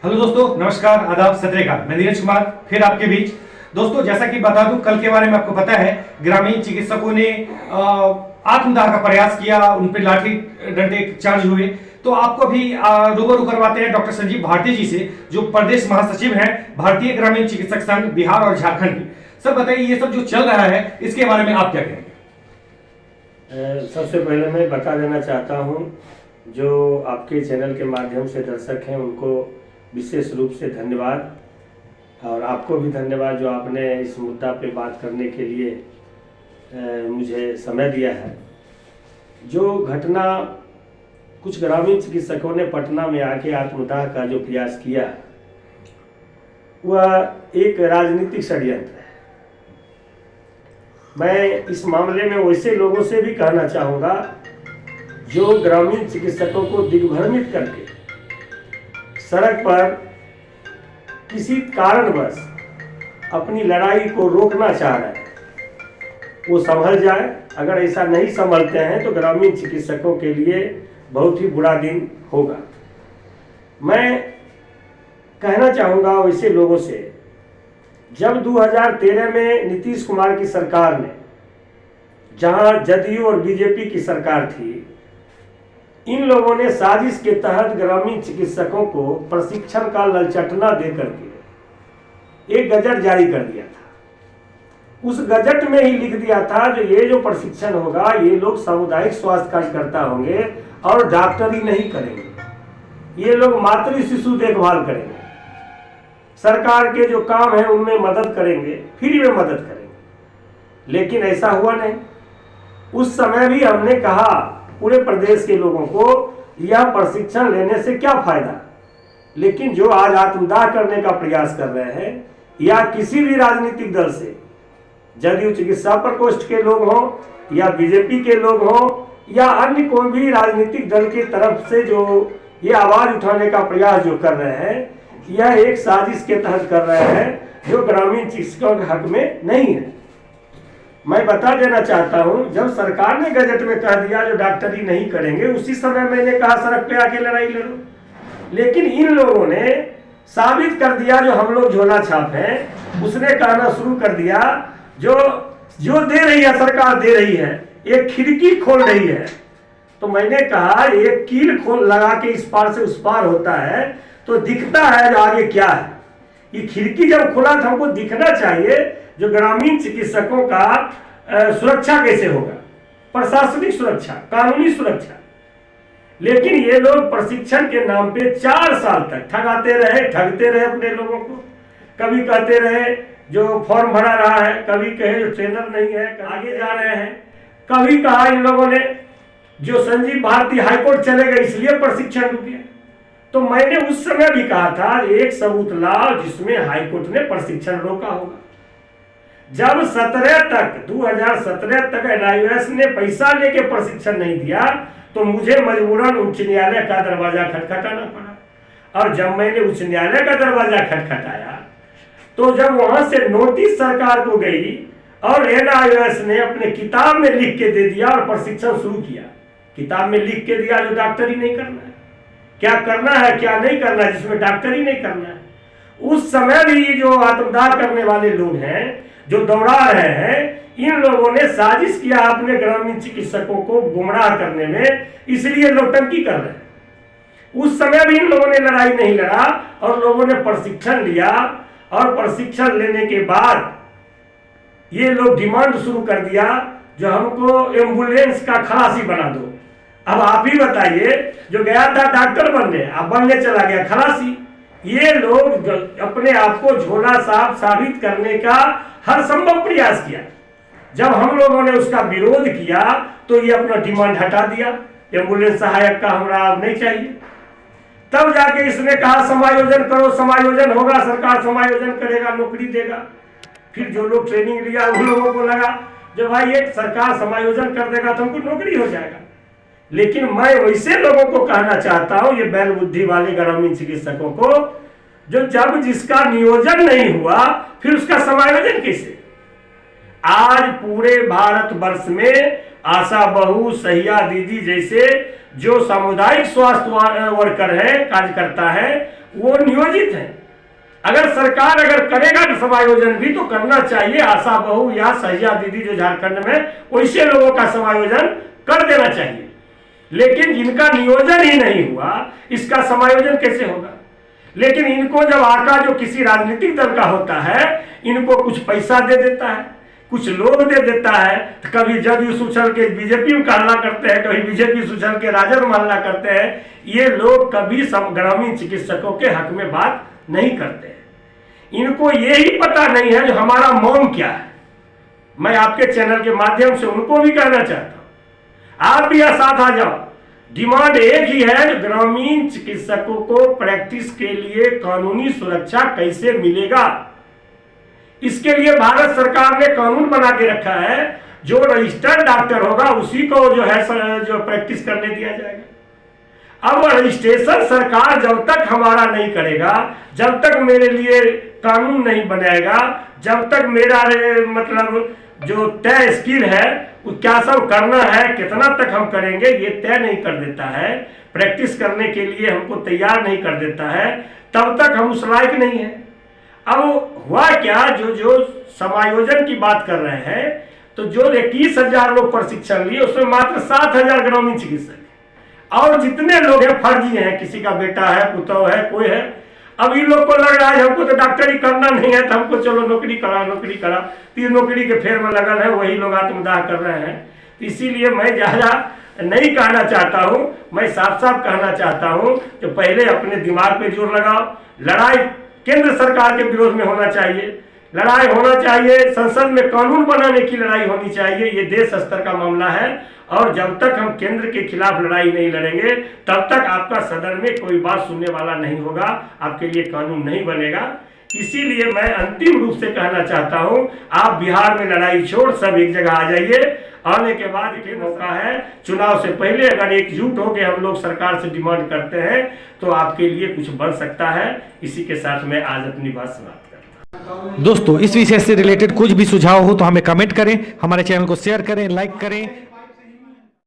Hello दोस्तों, नमस्कार, आदाब, सत श्री अकाल। मैं नीरज कुमार फिर आपके बीच। दोस्तों, जैसा कि बता दूं, कल के बारे में आपको पता है, ग्रामीण चिकित्सकों ने आत्मदाह का प्रयास किया, उन पर लाठी डंडे चार्ज हुए। तो आपको भी रूबरू करवाते हैं डॉक्टर संजीव भारती जी से, जो प्रदेश महासचिव हैं भारतीय ग्रामीण चिकित्सक संघ बिहार और झारखंड की। सर बताइए, ये सब जो चल रहा है इसके बारे में आप क्या कहेंगे? सबसे पहले मैं बता देना चाहता हूं, जो आपके चैनल के माध्यम से दर्शक हैं उनको विशेष रूप से धन्यवाद, और आपको भी धन्यवाद जो आपने इस मुद्दा पे बात करने के लिए मुझे समय दिया है। जो घटना कुछ ग्रामीण चिकित्सकों ने पटना में आके आत्मदाह का जो प्रयास किया, वह एक राजनीतिक षड्यंत्र है। मैं इस मामले में वैसे लोगों से भी कहना चाहूँगा जो ग्रामीण चिकित्सकों को दिग्भ्रमित करके सड़क पर किसी कारणवश अपनी लड़ाई को रोकना चाह रहे हैं, वो संभल जाए। अगर ऐसा नहीं संभलते हैं तो ग्रामीण चिकित्सकों के लिए बहुत ही बुरा दिन होगा। मैं कहना चाहूँगा वैसे लोगों से, जब 2013 में नीतीश कुमार की सरकार ने, जहां जदयू और बीजेपी की सरकार थी, इन लोगों ने साजिश के तहत ग्रामीण चिकित्सकों को प्रशिक्षण का ललचटना देकर के एक गजट जारी कर दिया था। उस गजट में ही लिख दिया था जो ये जो प्रशिक्षण होगा, ये लोग सामुदायिक स्वास्थ्य कार्यकर्ता होंगे और डॉक्टरी नहीं करेंगे, ये लोग मातृ शिशु देखभाल करेंगे, सरकार के जो काम है उनमें मदद करेंगे, फ्री में मदद करेंगे। लेकिन ऐसा हुआ नहीं। उस समय भी हमने कहा पूरे प्रदेश के लोगों को, यह प्रशिक्षण लेने से क्या फायदा। लेकिन जो आज आत्मदाह करने का प्रयास कर रहे हैं, या किसी भी राजनीतिक दल से, जदयू चिकित्सा प्रकोष्ठ के लोग हों या बीजेपी के लोग हों या अन्य कोई भी राजनीतिक दल की तरफ से जो ये आवाज उठाने का प्रयास जो कर रहे हैं, यह एक साजिश के तहत कर रहे हैं जो ग्रामीण चिकित्सकों के हक में नहीं है। मैं बता देना चाहता हूं, जब सरकार ने गजट में कह दिया जो डॉक्टरी नहीं करेंगे, उसी समय मैंने कहा सड़क पे आके लड़ाई लड़ो। लेकिन इन लोगों ने साबित कर दिया जो हम लोग झोला छाप हैं। उसने कहना शुरू कर दिया जो दे रही है सरकार, दे रही है, एक खिड़की खोल रही है। तो मैंने कहा एक कील खोल लगा के इस पार से उस पार होता है तो दिखता है जो आगे क्या है। ये खिड़की जब खुला था, हमको दिखना चाहिए जो ग्रामीण चिकित्सकों का सुरक्षा कैसे होगा, प्रशासनिक सुरक्षा, कानूनी सुरक्षा। लेकिन ये लोग प्रशिक्षण के नाम पे 4 साल तक ठगते रहे अपने लोगों को। कभी कहते रहे जो फॉर्म भरा रहा है, कभी कहे जो ट्रेनर नहीं है, आगे जा रहे हैं। कभी कहा इन लोगों ने जो संजीव भारती हाईकोर्ट चले गए इसलिए प्रशिक्षण रुक गया। तो मैंने उस समय भी कहा था एक सबूत लाओ जिसमें हाईकोर्ट ने प्रशिक्षण रोका होगा। जब 2017 तक NIOS ने पैसा लेके प्रशिक्षण नहीं दिया तो मुझे मजबूरन उच्च न्यायालय का दरवाजा खटखटाना पड़ा। और जब मैंने उच्च न्यायालय का दरवाजा खटखटाया तो जब वहां से नोटिस सरकार को गई और NIOS ने अपने किताब में लिख के दे दिया और प्रशिक्षण शुरू किया। किताब में लिख के दिया जो डॉक्टरी नहीं करना है, क्या करना है क्या नहीं करना है, जिसमें डॉक्टरी नहीं करना है। उस समय भी जो आत्मदाह करने वाले लोग हैं, जो दौड़ा रहे हैं, इन लोगों ने साजिश किया अपने ग्रामीण चिकित्सकों को गुमराह करने में, इसलिए नौटंकी कर रहे हैं। उस समय भी इन लोगों ने लड़ाई नहीं लड़ा और लोगों ने प्रशिक्षण लिया। और प्रशिक्षण लेने के बाद ये लोग डिमांड शुरू कर दिया जो हमको एम्बुलेंस का खलासी बना दो। अब आप ही बताइए, जो गया था डॉक्टर बनने, अब बनने चला गया खलासी। ये लोग अपने आप को झोला साफ साबित करने का हर संभव प्रयास किया। जब हम लोगों ने उसका विरोध किया तो ये अपना डिमांड हटा दिया, एम्बुलेंस सहायक का हमरा अब नहीं चाहिए। तब जाके इसने कहा समायोजन करो, समायोजन होगा, सरकार समायोजन करेगा, नौकरी देगा। फिर जो लोग ट्रेनिंग लिया उन लोगों को लगा जो भाई ये सरकार समायोजन कर देगा तो हमको नौकरी हो जाएगा। लेकिन मैं वैसे लोगों को कहना चाहता हूं, ये बैल बुद्धि वाले ग्रामीण चिकित्सकों को, जो जब जिसका नियोजन नहीं हुआ फिर उसका समायोजन कैसे। आज पूरे भारतवर्ष में आशा बहू, सहिया दीदी जैसे जो सामुदायिक स्वास्थ्य वर्कर है, कार्यकर्ता है, वो नियोजित है। अगर सरकार अगर करेगा तो समायोजन भी तो करना चाहिए। आशा बहू या सहिया दीदी जो झारखंड में, वैसे लोगों का समायोजन कर देना चाहिए। लेकिन जिनका नियोजन ही नहीं हुआ, इसका समायोजन कैसे होगा? लेकिन इनको जब आका जो किसी राजनीतिक दल का होता है, इनको कुछ पैसा दे देता है, कुछ लोग दे देता है, तो कभी जदयू उछल के बीजेपी में हल्ला करते हैं, कभी बीजेपी उछल के राजद में हल्ला करते हैं। ये लोग कभी ग्रामीण चिकित्सकों के हक में बात नहीं करते हैं। इनको ये ही पता नहीं है जो हमारा मौन क्या है। मैं आपके चैनल के माध्यम से उनको भी कहना चाहता हूं, आप भी साथ आ जाओ। डिमांड एक ही है, जो ग्रामीण चिकित्सकों को प्रैक्टिस के लिए कानूनी सुरक्षा कैसे मिलेगा। इसके लिए भारत सरकार ने कानून बना के रखा है, जो रजिस्टर्ड डॉक्टर होगा उसी को जो है जो प्रैक्टिस करने दिया जाएगा। अब रजिस्ट्रेशन सरकार जब तक हमारा नहीं करेगा, जब तक मेरे लिए कानून नहीं बनाएगा, जब तक मेरा मतलब जो तय स्किल है वो क्या सब करना है, कितना तक हम करेंगे, ये तय नहीं कर देता है, प्रैक्टिस करने के लिए हमको तैयार नहीं कर देता है, तब तक हम उस लायक नहीं है। अब हुआ क्या, जो समायोजन की बात कर रहे हैं, तो जो 21,000 लोग प्रशिक्षण लिए उसमें मात्र 7,000 ग्रामीण चिकित्सक, और जितने लोग हैं फर्जी हैं, किसी का बेटा है, पुतौ है, कोई है। अब इन लोग को लग रहा है हमको तो डॉक्टरी करना नहीं है, तो हमको चलो नौकरी करा, तीन नौकरी के फेर में लगल है, वही लोग आत्मदाह कर रहे हैं। तो इसीलिए मैं ज्यादा नहीं कहना चाहता हूं, मैं साफ साफ कहना चाहता हूं कि पहले अपने दिमाग पे जोर लगाओ। लड़ाई केंद्र सरकार के विरोध में होना चाहिए, लड़ाई होना चाहिए, संसद में कानून बनाने की लड़ाई होनी चाहिए। ये देश स्तर का मामला है, और जब तक हम केंद्र के खिलाफ लड़ाई नहीं लड़ेंगे, तब तक आपका सदन में कोई बात सुनने वाला नहीं होगा, आपके लिए कानून नहीं बनेगा। इसीलिए मैं अंतिम रूप से कहना चाहता हूं, आप बिहार में लड़ाई छोड़ सब एक जगह आ जाइए। आने के बाद ये मौका है, चुनाव से पहले अगर एकजुट होकर हम लोग सरकार से डिमांड करते हैं तो आपके लिए कुछ बन सकता है। इसी के साथ मैं आज अपनी बात समाप्त करता हूं। दोस्तों, इस विषय से रिलेटेड कुछ भी सुझाव हो तो हमें कमेंट करें, हमारे चैनल को शेयर करें, लाइक करें